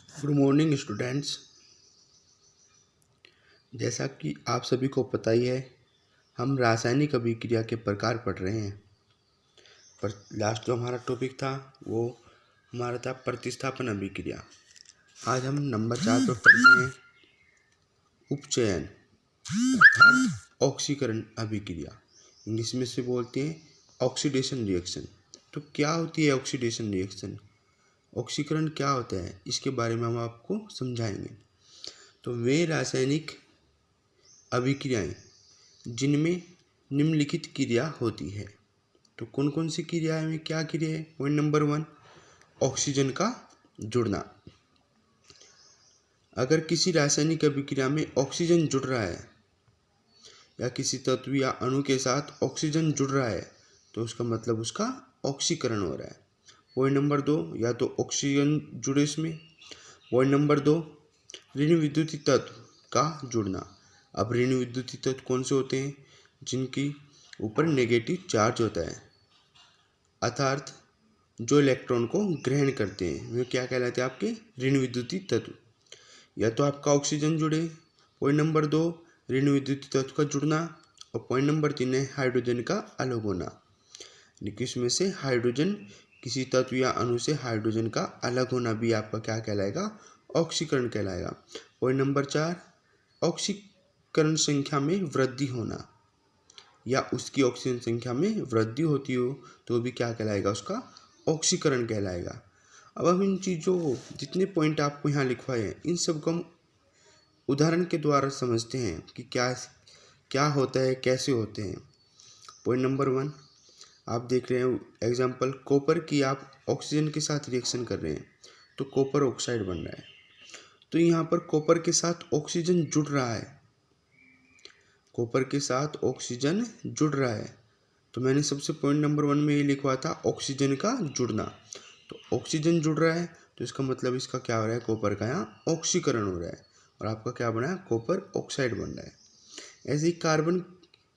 Good morning students. जैसा कि आप सभी को पता ही है, हम रासायनिक अभिक्रिया के प्रकार पढ़ रहे हैं। पर लास्ट जो हमारा टॉपिक था वो हमारा था प्रतिस्थापन अभिक्रिया। आज हम नंबर 4 पर पढ़ते हैं उपचयन अर्थात ऑक्सीकरण अभिक्रिया। इंग्लिश में से बोलते हैं ऑक्सीडेशन रिएक्शन। तो क्या होती है ऑक्सीडेशन रिएक्शन, ऑक्सीकरण क्या होता है, इसके बारे में हम आपको समझाएंगे। तो वे रासायनिक अभिक्रियाएं जिनमें निम्नलिखित क्रिया होती है। तो कौन कौन सी क्रियाएं में क्या क्रिया है। पॉइंट नंबर 1, ऑक्सीजन का जुड़ना। अगर किसी रासायनिक अभिक्रिया में ऑक्सीजन जुड़ रहा है या किसी तत्व या अणु के साथ ऑक्सीजन जुड़ रहा है तो उसका मतलब उसका ऑक्सीकरण हो रहा है। पॉइंट नंबर 2, या तो ऑक्सीजन जुड़े इसमें। पॉइंट नंबर 2, ऋण विद्युतीय तत्व का जुड़ना। अब ऋण विद्युतीय तत्व कौन से होते हैं, जिनकी ऊपर नेगेटिव चार्ज होता है, अर्थात जो इलेक्ट्रॉन को ग्रहण करते हैं, वे क्या कहलाते हैं आपके ऋण विद्युतीय तत्व। या तो आपका ऑक्सीजन जुड़े, पॉइंट नंबर 2 ऋण विद्युतीय तत्व का जुड़ना, और पॉइंट नंबर 3 है हाइड्रोजन का अलग होना। लेकिन इसमें से हाइड्रोजन, किसी तत्व या अणु से हाइड्रोजन का अलग होना भी आपका क्या कहलाएगा, ऑक्सीकरण कहलाएगा। पॉइंट नंबर 4, ऑक्सीकरण संख्या में वृद्धि होना, या उसकी ऑक्सीजन संख्या में वृद्धि होती हो तो भी क्या कहलाएगा, उसका ऑक्सीकरण कहलाएगा। अब हम इन चीज़ों, जितने पॉइंट आपको यहाँ लिखवाए हैं, इन सब को हम उदाहरण के द्वारा समझते हैं कि क्या क्या होता है, कैसे होते हैं। पॉइंट नंबर 1 आप देख रहे हैं एग्जाम्पल, कॉपर की आप ऑक्सीजन के साथ रिएक्शन कर रहे हैं तो कॉपर ऑक्साइड बन रहा है। तो यहाँ पर कॉपर के साथ ऑक्सीजन जुड़ रहा है, कॉपर के साथ ऑक्सीजन जुड़ रहा है। तो मैंने सबसे पॉइंट नंबर 1 में ये लिखवा था ऑक्सीजन का जुड़ना। तो ऑक्सीजन जुड़ रहा है तो इसका मतलब इसका क्या हो रहा है, कॉपर का यहाँ ऑक्सीकरण हो रहा है और आपका क्या बना है, कॉपर ऑक्साइड बन रहा है। ऐसे ही कार्बन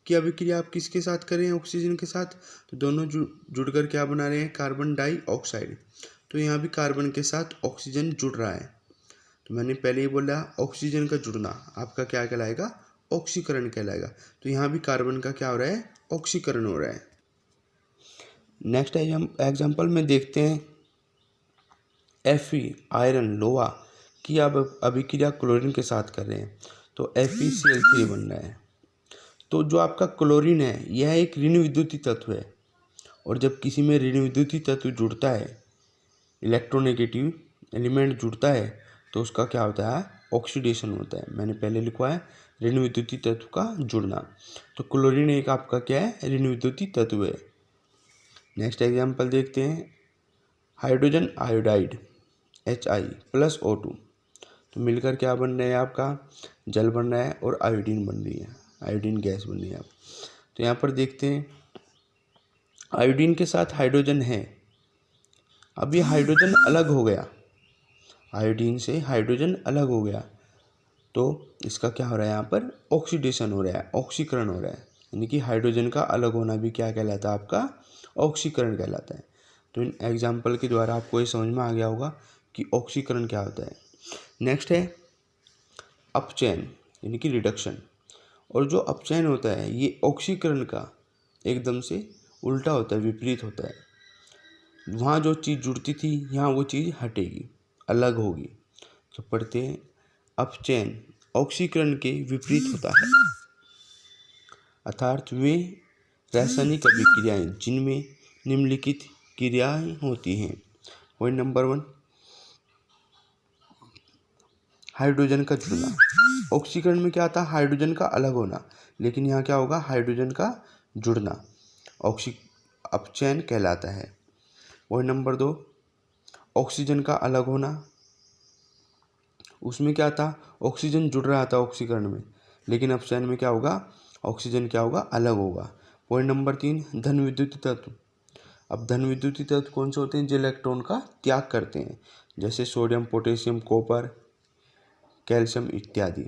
की अभिक्रिया आप किसके साथ कर रहे हैं, ऑक्सीजन के साथ, तो दोनों जुड़कर क्या बना रहे हैं, कार्बन डाइऑक्साइड। तो यहाँ भी कार्बन के साथ ऑक्सीजन जुड़ रहा है। तो मैंने पहले ही बोला ऑक्सीजन का जुड़ना आपका क्या कहलाएगा, ऑक्सीकरण कहलाएगा। तो यहाँ भी कार्बन का क्या हो रहा है, ऑक्सीकरण हो रहा है। नेक्स्ट एग्जाम्पल में देखते हैं Fe आयरन लोहा की आप अभिक्रिया क्लोरीन के साथ कर रहे हैं तो FeCl3 बन रहा है। तो जो आपका क्लोरीन है यह एक ऋण विद्युतीय तत्व है, और जब किसी में ऋण विद्युतीय तत्व जुड़ता है, इलेक्ट्रोनेगेटिव एलिमेंट जुड़ता है, तो उसका क्या होता है, ऑक्सीडेशन होता है। मैंने पहले लिखवा है ऋण विद्युतीय तत्व का जुड़ना। तो क्लोरीन एक आपका क्या है, ऋण विद्युतीय तत्व है। नेक्स्ट एग्जाम्पल देखते हैं, हाइड्रोजन आयोडाइड Hi+O2, तो मिलकर क्या बन रहा है, आपका जल बन रहा है और आयोडीन बन रही है, आयोडीन गैस बन रही है। तो यहाँ पर देखते हैं आयोडीन के साथ हाइड्रोजन है, अब ये हाइड्रोजन अलग हो गया, आयोडीन से हाइड्रोजन अलग हो गया, तो इसका क्या हो रहा है, यहाँ पर ऑक्सीडेशन हो रहा है, ऑक्सीकरण हो रहा है। यानी कि हाइड्रोजन का अलग होना भी क्या कहलाता है, आपका ऑक्सीकरण कहलाता है। तो इन एग्जाम्पल के द्वारा आपको ये समझ में आ गया होगा कि ऑक्सीकरण क्या होता है। नेक्स्ट है अपचयन यानी कि रिडक्शन। और जो अपचयन होता है ये ऑक्सीकरण का एकदम से उल्टा होता है, विपरीत होता है। वहाँ जो चीज़ जुड़ती थी यहाँ वो चीज़ हटेगी, अलग होगी। तो पढ़ते हैं अपचयन ऑक्सीकरण के विपरीत होता है, अर्थात वे रासायनिक अभिक्रियाएं जिनमें निम्नलिखित क्रियाएं होती हैं। पॉइंट नंबर 1, हाइड्रोजन का जुड़ना। ऑक्सीकरण में क्या आता है, हाइड्रोजन का अलग होना, लेकिन यहाँ क्या होगा, हाइड्रोजन का जुड़ना, अपचयन कहलाता है। पॉइंट नंबर 2, ऑक्सीजन का अलग होना। उसमें क्या था, ऑक्सीजन जुड़ रहा था ऑक्सीकरण में, लेकिन अपचयन में क्या होगा, ऑक्सीजन क्या होगा, अलग होगा। पॉइंट नंबर 3, धन विद्युतीय तत्व। अब धन विद्युतीय तत्व कौन से होते हैं, जो इलेक्ट्रॉन का त्याग करते हैं, जैसे सोडियम, पोटेशियम, कॉपर, कैल्शियम इत्यादि।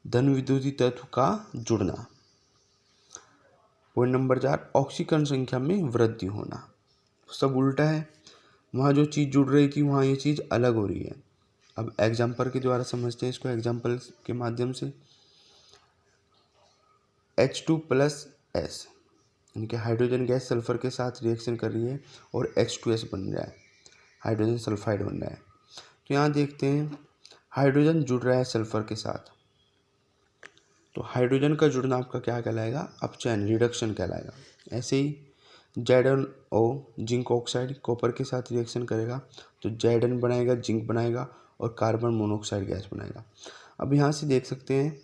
धन विद्युतीय तत्व का जुड़ना। पॉइंट नंबर 4, ऑक्सीकरण संख्या में वृद्धि होना। सब उल्टा है, वहाँ जो चीज़ जुड़ रही थी वहाँ ये चीज़ अलग हो रही है, अब एग्जाम्पल के द्वारा समझते हैं इसको, एग्जाम्पल के माध्यम से। H2+S यानी कि हाइड्रोजन गैस सल्फर के साथ रिएक्शन कर रही है और H2S बन रहा है, हाइड्रोजन सल्फाइड बन रहा है। तो यहाँ देखते हैं हाइड्रोजन जुड़ रहा है सल्फर के साथ, तो हाइड्रोजन का जुड़ना आपका क्या कहलाएगा, अपचयन, रिडक्शन कहलाएगा। ऐसे ही ZnO जिंक ऑक्साइड कॉपर के साथ रिएक्शन करेगा तो Zn बनाएगा, जिंक बनाएगा और कार्बन मोनोऑक्साइड गैस बनाएगा। अब यहाँ से देख सकते हैं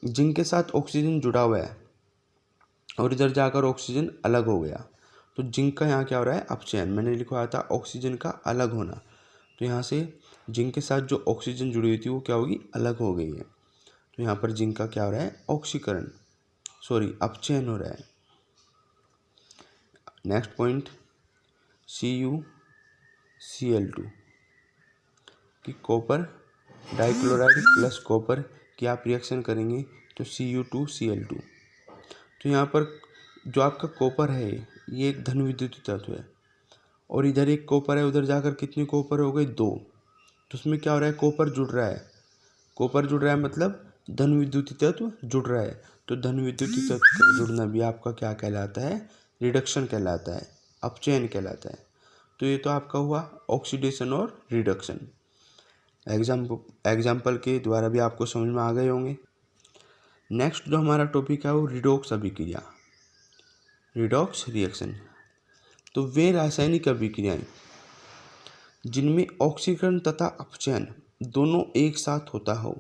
जिंक के साथ ऑक्सीजन जुड़ा हुआ है और इधर जाकर ऑक्सीजन अलग हो गया, तो जिंक का यहाँ क्या हो रहा है, अपचयन। मैंने लिखवाया था ऑक्सीजन का अलग होना, तो यहाँ से जिंक के साथ जो ऑक्सीजन जुड़ी हुई थी वो क्या होगी, अलग हो गई है। तो यहाँ पर जिंक का क्या हो रहा है, ऑक्सीकरण, अपचयन हो रहा है। नेक्स्ट पॉइंट CuCl2 कि कॉपर डाइक्लोराइड प्लस कॉपर की आप रिएक्शन करेंगे तो Cu2Cl2। तो यहाँ पर जो आपका कॉपर है ये एक धन विद्युतीय तत्व है और इधर एक कॉपर है, उधर जाकर कितनी कॉपर हो गई, 2। तो उसमें क्या हो रहा है, कॉपर जुड़ रहा है, कॉपर जुड़ रहा है मतलब धन विद्युतीय तत्व जुड़ रहा है। तो धन विद्युतीय तत्व का जुड़ना भी आपका क्या कहलाता है, रिडक्शन कहलाता है, अपचयन कहलाता है। तो ये तो आपका हुआ ऑक्सीडेशन और रिडक्शन। एग्जाम्पल के द्वारा भी आपको समझ में आ गए होंगे। नेक्स्ट जो हमारा टॉपिक है वो रिडॉक्स अभिक्रिया, रिडॉक्स रिएक्शन। तो वे रासायनिक अभिक्रियाएं जिनमें ऑक्सीकरण तथा अपचयन दोनों एक साथ होता हो,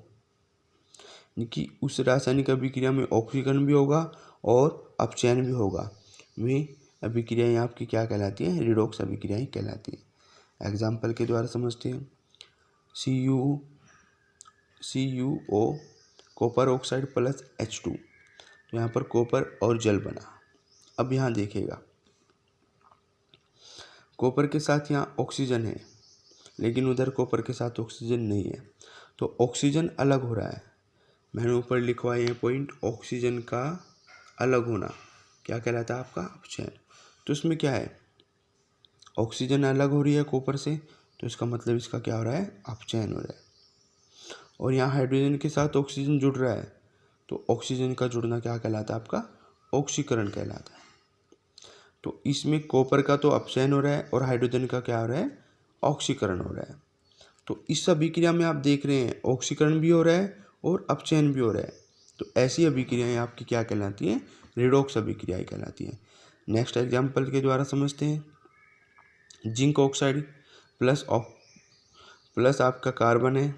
कि उस रासायनिक अभिक्रिया में ऑक्सीकरण भी होगा और अपचयन भी होगा, वे अभिक्रियाएं आपकी क्या कहलाती हैं, रिडॉक्स अभिक्रियाएं कहलाती हैं। एग्जाम्पल के द्वारा समझते हैं। CuO copper oxide plus H2, तो यहाँ पर कॉपर और जल बना। अब यहाँ देखिएगा कॉपर के साथ यहाँ ऑक्सीजन है लेकिन उधर कॉपर के साथ ऑक्सीजन नहीं है, तो ऑक्सीजन अलग हो रहा है। मैंने ऊपर लिखवाया ये पॉइंट, ऑक्सीजन का अलग होना क्या कहलाता है आपका, अपचयन। तो इसमें क्या है, ऑक्सीजन अलग हो रही है कॉपर से, तो इसका मतलब इसका क्या हो रहा है, अपचयन हो रहा है। और यहाँ हाइड्रोजन के साथ ऑक्सीजन जुड़ रहा है, तो ऑक्सीजन का जुड़ना क्या कहलाता है आपका, ऑक्सीकरण कहलाता है। तो इसमें कॉपर का तो अपचयन हो रहा है और हाइड्रोजन का क्या हो रहा है, ऑक्सीकरण हो रहा है। तो इस अभिक्रिया में आप देख रहे हैं ऑक्सीकरण भी हो रहा है और अपचयन भी हो रहा है। तो ऐसी अभिक्रियाएं आपकी क्या कहलाती हैं, रिडॉक्स अभिक्रियाएं कहलाती हैं। नेक्स्ट एग्जाम्पल के द्वारा समझते हैं। जिंक ऑक्साइड प्लस आपका कार्बन है,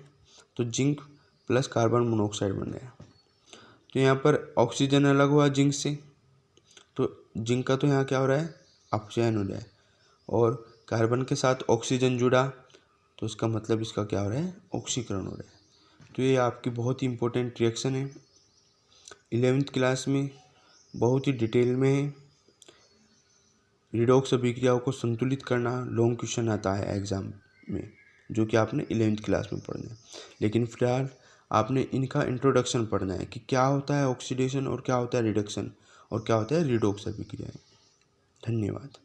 तो जिंक प्लस कार्बन मोनोऑक्साइड बन रहा है। तो यहाँ पर ऑक्सीजन अलग हुआ जिंक से, तो जिंक का तो यहाँ क्या हो रहा है, अपचयन हो रहा है और कार्बन के साथ ऑक्सीजन जुड़ा, तो इसका मतलब इसका क्या हो रहा है, ऑक्सीकरण हो रहा है। तो ये आपकी बहुत ही इंपॉर्टेंट रिएक्शन है, 11वीं क्लास में बहुत ही डिटेल में है। रिडॉक्स अभिक्रियाओं को संतुलित करना लॉन्ग क्वेश्चन आता है एग्जाम में, जो कि आपने 11वीं क्लास में पढ़ना है। लेकिन फिलहाल आपने इनका इंट्रोडक्शन पढ़ना है कि क्या होता है ऑक्सीडेशन और क्या होता है रिडक्शन और क्या होता है रिडॉक्स अभिक्रियाएं। धन्यवाद।